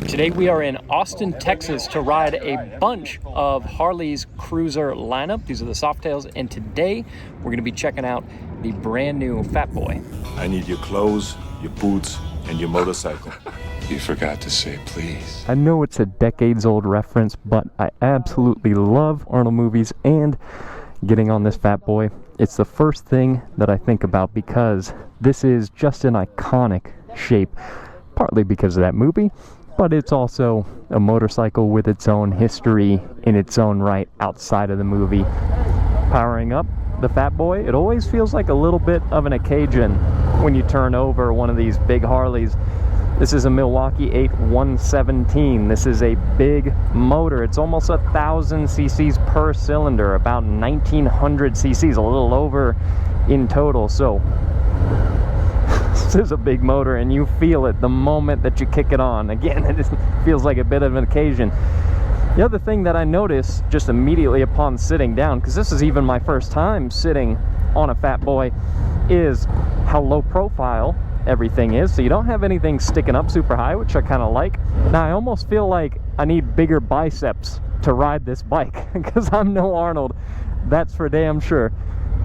Today we are in Austin, Texas to ride a bunch of Harley's cruiser lineup. These are the Softails, and today we're going to be checking out the brand new Fat Boy. I need your clothes, your boots, and your motorcycle. You forgot to say please. I know it's a decades-old reference, but I absolutely love Arnold movies, and getting on this Fat Boy, it's the first thing that I think about because this is just an iconic shape, partly because of that movie, but it's also a motorcycle with its own history in its own right outside of the movie. Powering up the Fat Boy, it always feels like a little bit of an occasion when you turn over one of these big Harleys. This is a Milwaukee 8 117. This is a big motor. It's almost 1,000 cc's per cylinder, about 1,900 cc's, a little over in total. So this is a big motor, and you feel it the moment that you kick it on. Again, it feels like a bit of an occasion. The other thing that I noticed just immediately upon sitting down, because this is even my first time sitting on a Fat Boy, is how low profile everything is. So you don't have anything sticking up super high, which I kind of like. Now I almost feel like I need bigger biceps to ride this bike because I'm no Arnold, that's for damn sure.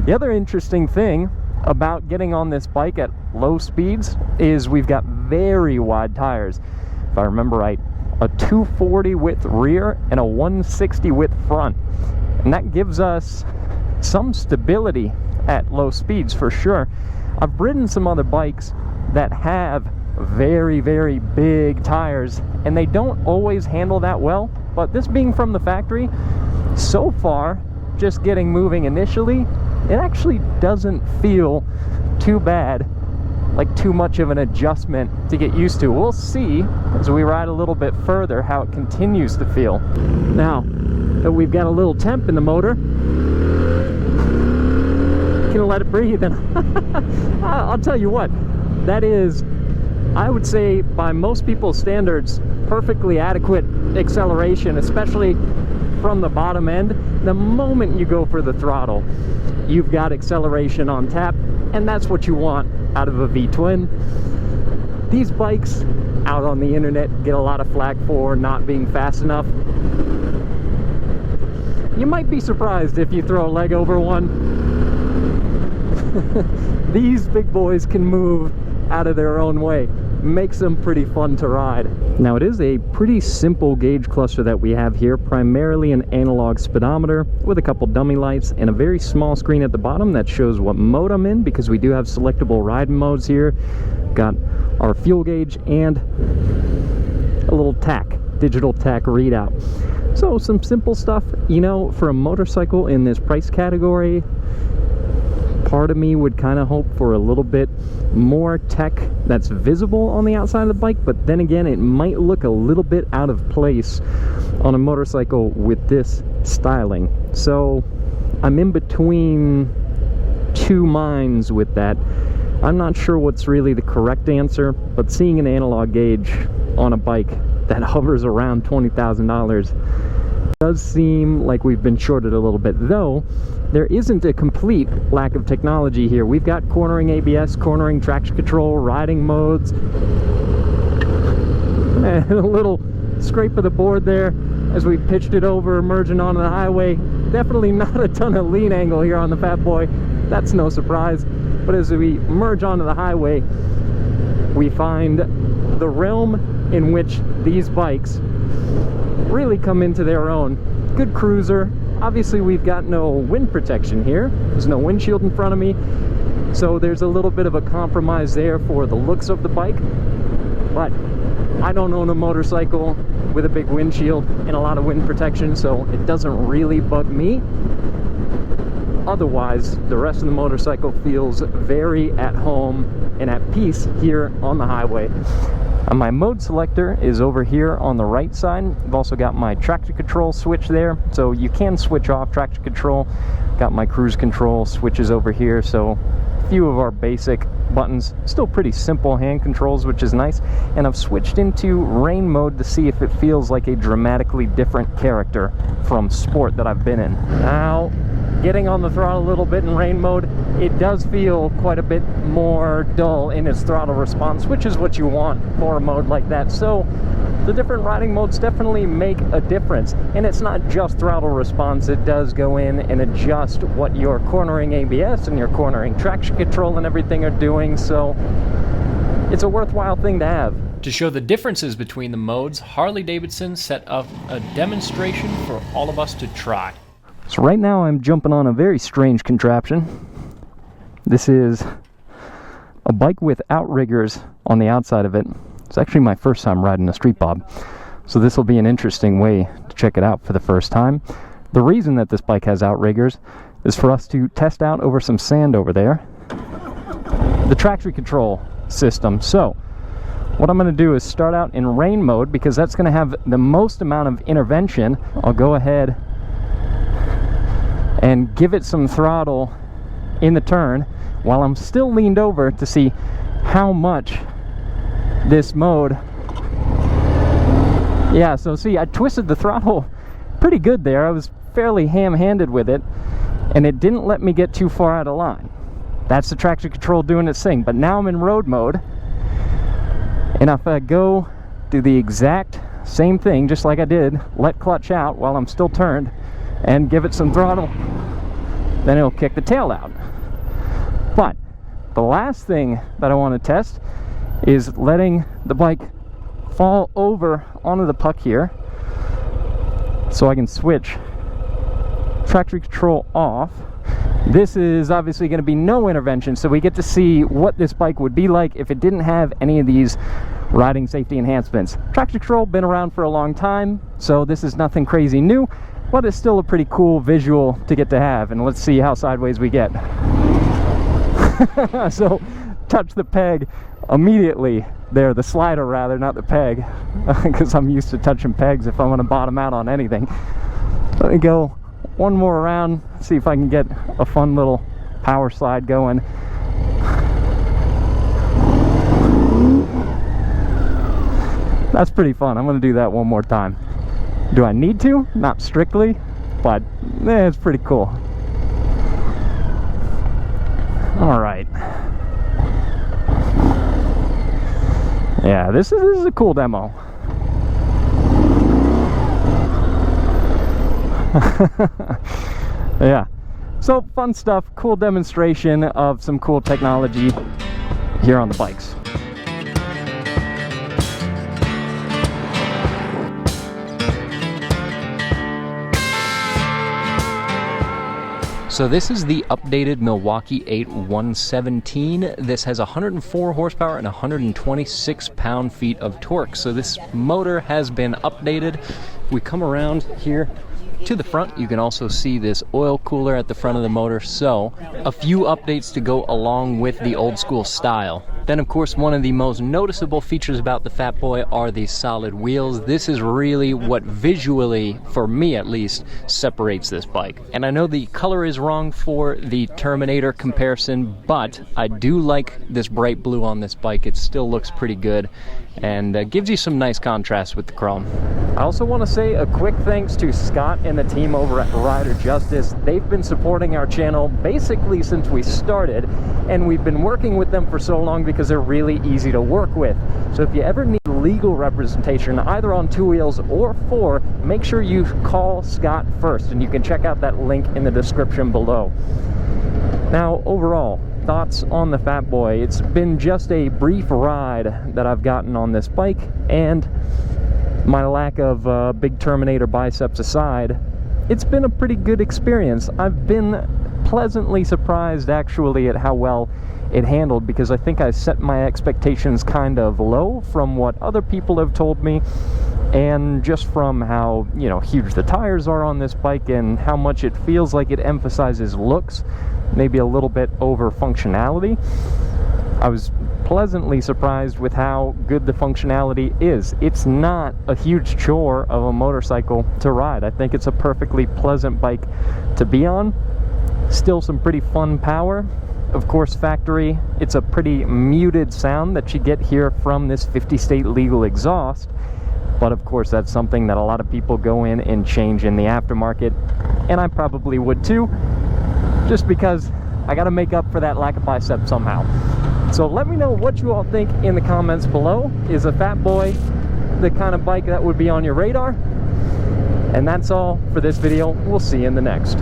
The other interesting thing about getting on this bike at low speeds is we've got very wide tires. If I remember right, a 240 width rear and a 160 width front, and that gives us some stability at low speeds for sure. I've ridden some other bikes that have very, very big tires, and they don't always handle that well, but this being from the factory, so far, just getting moving initially, it actually doesn't feel too bad, like too much of an adjustment to get used to. We'll see as we ride a little bit further how it continues to feel. Now that we've got a little temp in the motor, gonna let it breathe, and I'll tell you what, that is, I would say by most people's standards, perfectly adequate acceleration, especially from the bottom end. The moment you go for the throttle, you've got acceleration on tap, and that's what you want out of a V-twin. These bikes out on the internet get a lot of flack for not being fast enough. You might be surprised if you throw a leg over one. These big boys can move out of their own way. Makes them pretty fun to ride. Now it is a pretty simple gauge cluster that we have here, primarily an analog speedometer with a couple dummy lights and a very small screen at the bottom that shows what mode I'm in, because we do have selectable ride modes here. Got our fuel gauge and a little digital tach readout. So some simple stuff, you know, for a motorcycle in this price category. Part of me would kind of hope for a little bit more tech that's visible on the outside of the bike, but then again, it might look a little bit out of place on a motorcycle with this styling. So I'm in between two minds with that. I'm not sure what's really the correct answer, but seeing an analog gauge on a bike that hovers around $20,000 does seem like we've been shorted a little bit, though there isn't a complete lack of technology here. We've got cornering ABS, cornering traction control, riding modes, and a little scrape of the board there as we pitched it over, merging onto the highway. Definitely not a ton of lean angle here on the Fat Boy, that's no surprise. But as we merge onto the highway, we find the realm in which these bikes really come into their own. Good cruiser. Obviously we've got no wind protection here. There's no windshield in front of me, so there's a little bit of a compromise there for the looks of the bike. But I don't own a motorcycle with a big windshield and a lot of wind protection, so it doesn't really bug me. Otherwise, the rest of the motorcycle feels very at home and at peace here on the highway. My mode selector is over here on the right side. I've also got my traction control switch there, so you can switch off traction control. Got my cruise control switches over here, so a few of our basic buttons. Still pretty simple hand controls, which is nice. And I've switched into rain mode to see if it feels like a dramatically different character from sport that I've been in. Now, getting on the throttle a little bit in rain mode, it does feel quite a bit more dull in its throttle response, which is what you want for a mode like that. So the different riding modes definitely make a difference. And it's not just throttle response, it does go in and adjust what your cornering ABS and your cornering traction control and everything are doing. So it's a worthwhile thing to have. To show the differences between the modes, Harley-Davidson set up a demonstration for all of us to try. So right now I'm jumping on a very strange contraption. This is a bike with outriggers on the outside of it. It's actually my first time riding a street bob, so this will be an interesting way to check it out for the first time. The reason that this bike has outriggers is for us to test out over some sand over there the traction control system. So what I'm going to do is start out in rain mode because that's going to have the most amount of intervention. I'll go ahead and give it some throttle in the turn while I'm still leaned over to see how much this mode. Yeah, so see, I twisted the throttle pretty good there. I was fairly ham-handed with it, and it didn't let me get too far out of line. That's the traction control doing its thing. But now I'm in road mode, and if I go do the exact same thing, just like I did, let clutch out while I'm still turned, and give it some throttle, then it'll kick the tail out. But the last thing that I want to test is letting the bike fall over onto the puck here so I can switch traction control off. This is obviously going to be no intervention, so we get to see what this bike would be like if it didn't have any of these riding safety enhancements. Traction control been around for a long time, so this is nothing crazy new, but it's still a pretty cool visual to get to have. And let's see how sideways we get. So touch the peg immediately there, the slider rather, not the peg, because I'm used to touching pegs if I want to bottom out on anything. Let me go one more round, see if I can get a fun little power slide going. That's pretty fun. I'm going to do that one more time. Do I need to? Not strictly, but it's pretty cool. All right. Yeah, this is a cool demo. Yeah, so fun stuff, cool demonstration of some cool technology here on the bikes. So this is the updated Milwaukee 8 117. This has 104 horsepower and 126 pound-feet of torque. So this motor has been updated. If we come around here to the front, you can also see this oil cooler at the front of the motor. So a few updates to go along with the old school style. Then of course one of the most noticeable features about the Fat Boy are these solid wheels. This is really what visually, for me at least, separates this bike. And I know the color is wrong for the Terminator comparison, but I do like this bright blue on this bike. It still looks pretty good and gives you some nice contrast with the chrome. I also want to say a quick thanks to Scott and the team over at Rider Justice. They've been supporting our channel basically since we started, and we've been working with them for so long because they're really easy to work with. So if you ever need legal representation, either on 2 wheels or 4, make sure you call Scott first, and you can check out that link in the description below. Now, overall, thoughts on the Fat Boy. It's been just a brief ride that I've gotten on this bike, and my lack of big Terminator biceps aside, it's been a pretty good experience. I've been pleasantly surprised actually at how well it handled, because I think I set my expectations kind of low from what other people have told me, and just from how, you know, huge the tires are on this bike and how much it feels like it emphasizes looks, maybe a little bit over functionality. I was pleasantly surprised with how good the functionality is. It's not a huge chore of a motorcycle to ride. I think it's a perfectly pleasant bike to be on. Still some pretty fun power. Of course, factory, it's a pretty muted sound that you get here from this 50-state legal exhaust. But of course, that's something that a lot of people go in and change in the aftermarket, and I probably would too. just because I got to make up for that lack of bicep somehow. So let me know what you all think in the comments below. Is a Fat Boy the kind of bike that would be on your radar? And that's all for this video. We'll see you in the next.